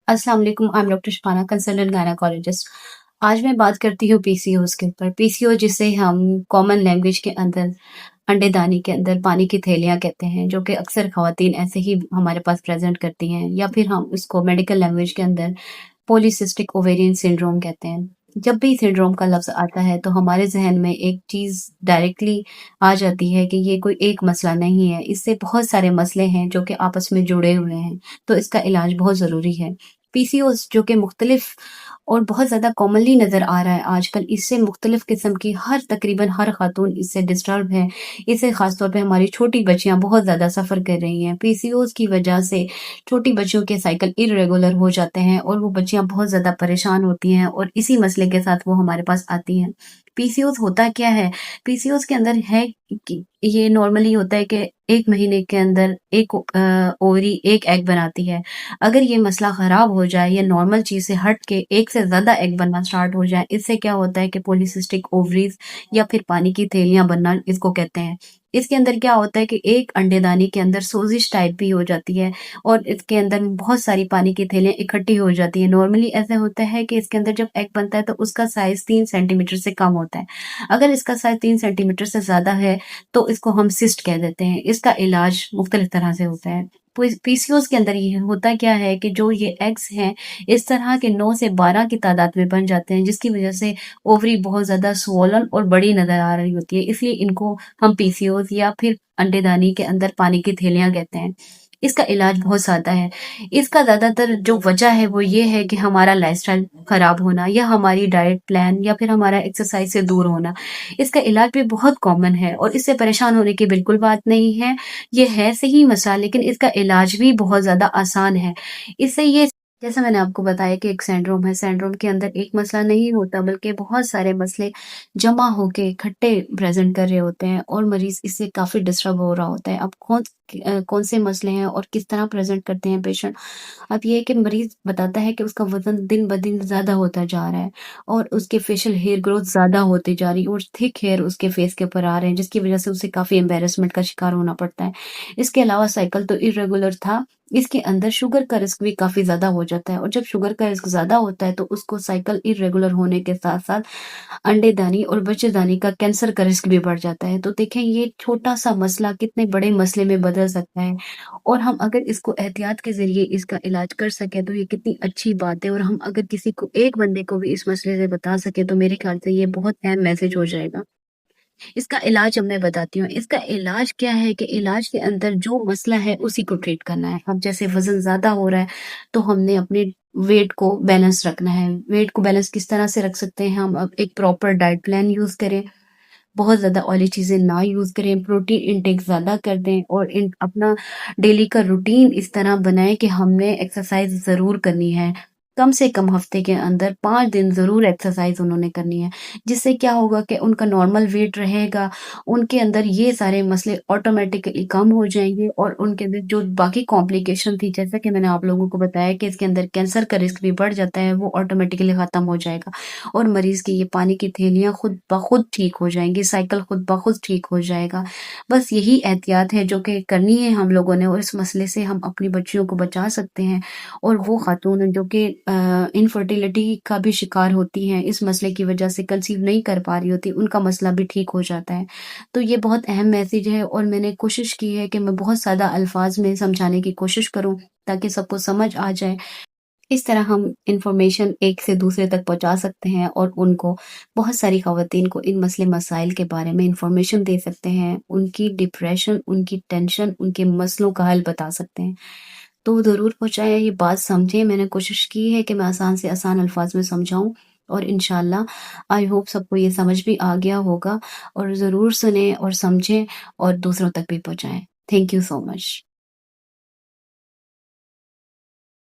अस्सलाम वालेकुम, I am doctor Shafana, consultant gynaecologist. आज मैं बात करती हूँ पीसीओएस के ऊपर। पीसीओ जिसे हम कॉमन लैंग्वेज के अंदर अंडेदानी के अंदर पानी की थैलियाँ कहते हैं, जो कि अक्सर ख़वातीन ऐसे ही हमारे पास प्रेज़ेंट करती हैं, या फिर हम उसको मेडिकल लैंग्वेज के अंदर पॉलीसिस्टिक ओवेरियन सिंड्रोम कहते हैं। जब भी सिंड्रोम का लफ्ज़ आता है तो हमारे ज़हन में एक चीज़ डायरेक्टली आ जाती है कि ये कोई एक मसला नहीं है, इससे बहुत सारे मसले हैं जो कि आपस में जुड़े हुए हैं, तो इसका इलाज बहुत ज़रूरी है। पीसीओएस जो कि मुख्तलिफ और बहुत ज़्यादा कॉमनली नज़र आ रहा है आजकल, इससे मुख्तलिफ किस्म की तकरीबन हर खातून इससे डिस्टर्ब है। इससे ख़ास तौर पे हमारी छोटी बच्चियाँ बहुत ज़्यादा सफ़र कर रही हैं। पीसीओएस की वजह से छोटी बच्चियों के साइकिल इर्रेगुलर हो जाते हैं और वो बच्चियाँ बहुत ज़्यादा परेशान होती हैं और इसी मसले के साथ वो हमारे पास आती हैं। पीसीओएस होता क्या है? पीसीओएस के अंदर है कि ये नॉर्मली होता है कि 1 महीने के अंदर एक ओवरी 1 एग बनाती है। अगर ये मसला ख़राब हो जाए या नॉर्मल चीज़ से हट के 1 से ज़्यादा एग बनना स्टार्ट हो जाए, इससे क्या होता है कि पॉलीसिस्टिक ओवरीज़ या फिर पानी की थैलियाँ बनना इसको कहते हैं। इसके अंदर क्या होता है कि एक अंडेदानी के अंदर सोज़िश टाइप भी हो जाती है और इसके अंदर बहुत सारी पानी की थैलियाँ इकट्ठी हो जाती हैं। नॉर्मली ऐसा होता है कि इसके अंदर जब एग बनता है तो उसका साइज़ 3 सेंटीमीटर से कम होता है। अगर इसका साइज़ 3 सेंटीमीटर से ज़्यादा है तो इसको हम सिस्ट कह देते हैं। इसका इलाज मुख्तलिफ तरह से होता है। पीसीओएस के अंदर ये होता क्या है कि जो ये एग्स हैं, इस तरह के 9 से 12 की तादाद में बन जाते हैं, जिसकी वजह से ओवरी बहुत ज़्यादा स्वॉलन और बड़ी नज़र आ रही होती है। इसलिए इनको हम पीसीओएस या फिर अंडेदानी के अंदर पानी की थैलियाँ कहते हैं। इसका इलाज बहुत सादा है। इसका ज़्यादातर जो वजह है वो ये है कि हमारा लाइफ़स्टाइल ख़राब होना या हमारी डाइट प्लान या फिर हमारा एक्सरसाइज़ से दूर होना। इसका इलाज भी बहुत कॉमन है और इससे परेशान होने की बिल्कुल बात नहीं है। ये है सही मसला, लेकिन इसका इलाज भी बहुत ज़्यादा आसान है। इससे ये जैसा मैंने आपको बताया कि एक सिंड्रोम है, सिंड्रोम के अंदर एक मसला नहीं होता बल्कि बहुत सारे मसले जमा होके इकट्ठे प्रेज़ेंट कर रहे होते हैं और मरीज़ इससे काफ़ी डिस्टर्ब हो रहा होता है। अब कौन से मसले हैं और किस तरह प्रेज़ेंट करते हैं पेशेंट। अब ये है कि मरीज़ बताता है कि उसका वज़न दिन-ब-दिन ज़्यादा होता जा रहा है और उसके फेशियल हेयर ग्रोथ ज़्यादा होती जा रही है और थिक हेयर उसके फेस के ऊपर आ रहे हैं, जिसकी वज़ह से उसे काफ़ी एम्बैरेसमेंट का शिकार होना पड़ता है। इसके अलावा साइकिल तो इर्रेगुलर था, इसके अंदर शुगर का रिस्क भी काफ़ी ज़्यादा हो जाता है और जब शुगर का रिस्क ज़्यादा होता है तो उसको साइकिल इर्रेगुलर होने के साथ-साथ अंडेदानी और बच्चेदानी का कैंसर का रिस्क भी बढ़ जाता है। तो देखें ये छोटा-सा मसला कितने बड़े मसले में बदल सकता है और हम अगर इसको एहतियात के ज़रिए इसका इलाज कर सकें तो ये कितनी अच्छी बात है और हम अगर किसी को एक बंदे को भी इस मसले से बता सकें तो मेरे ख़्याल से ये बहुत अहम मैसेज हो जाएगा। इसका इलाज अब मैं बताती हूँ। इसका इलाज क्या है कि इलाज के अंदर जो मसला है उसी को ट्रीट करना है। अब जैसे वज़न ज़्यादा हो रहा है तो हमने अपने वेट को बैलेंस रखना है। वेट को बैलेंस किस तरह से रख सकते हैं हम? अब एक प्रॉपर डाइट प्लान यूज़ करें, बहुत ज़्यादा ऑयली चीज़ें ना यूज़ करें, प्रोटीन इंटेक ज़्यादा कर दें और अपना डेली का रूटीन इस तरह बनाएँ कि हमने एक्सरसाइज़ ज़रूर करनी है। कम से कम हफ़्ते के अंदर 5 दिन ज़रूर एक्सरसाइज़ उन्होंने करनी है। जिससे क्या होगा कि उनका नॉर्मल वेट रहेगा, उनके अंदर ये सारे मसले ऑटोमैटिकली कम हो जाएँगे और उनके अंदर जो बाकी कॉम्प्लिकेशन थी, जैसा कि मैंने आप लोगों को बताया कि इसके अंदर कैंसर का रिस्क भी बढ़ जाता है, वो ऑटोमैटिकली ख़त्म हो जाएगा। और मरीज़ की ये पानी की थैलियाँ खुद ब खुद ठीक हो जाएँगी, साइकिल खुद ब खुद ठीक हो जाएगा। बस यही एहतियात है जो कि करनी है हम लोगों ने और इस मसले से हम अपनी बच्चियों को बचा सकते हैं और वो खातून जो कि इनफर्टिलिटी का भी शिकार होती हैं, इस मसले की वजह से कंसीव नहीं कर पा रही होती, उनका मसला भी ठीक हो जाता है। तो ये बहुत अहम मैसेज है और मैंने कोशिश की है कि मैं बहुत ज़्यादा अल्फाज़ में समझाने की कोशिश करूँ ताकि सबको समझ आ जाए। इस तरह हम इन्फॉर्मेशन एक से दूसरे तक पहुँचा सकते हैं और उनको बहुत सारी ख़वातीन को इन मसले मसाइल के बारे में इन्फॉर्मेशन दे सकते हैं। उनकी डिप्रेशन, उनकी टेंशन, उनके मसलों का हल बता सकते हैं। तो ज़रूर पहुँचाएँ, ये बात समझें। मैंने कोशिश की है कि मैं आसान से आसान अल्फ़ाज़ में समझाऊँ और इंशाअल्लाह आई होप सबको ये समझ भी आ गया होगा और ज़रूर सुनें और समझें और दूसरों तक भी पहुँचाएँ। Thank you so much.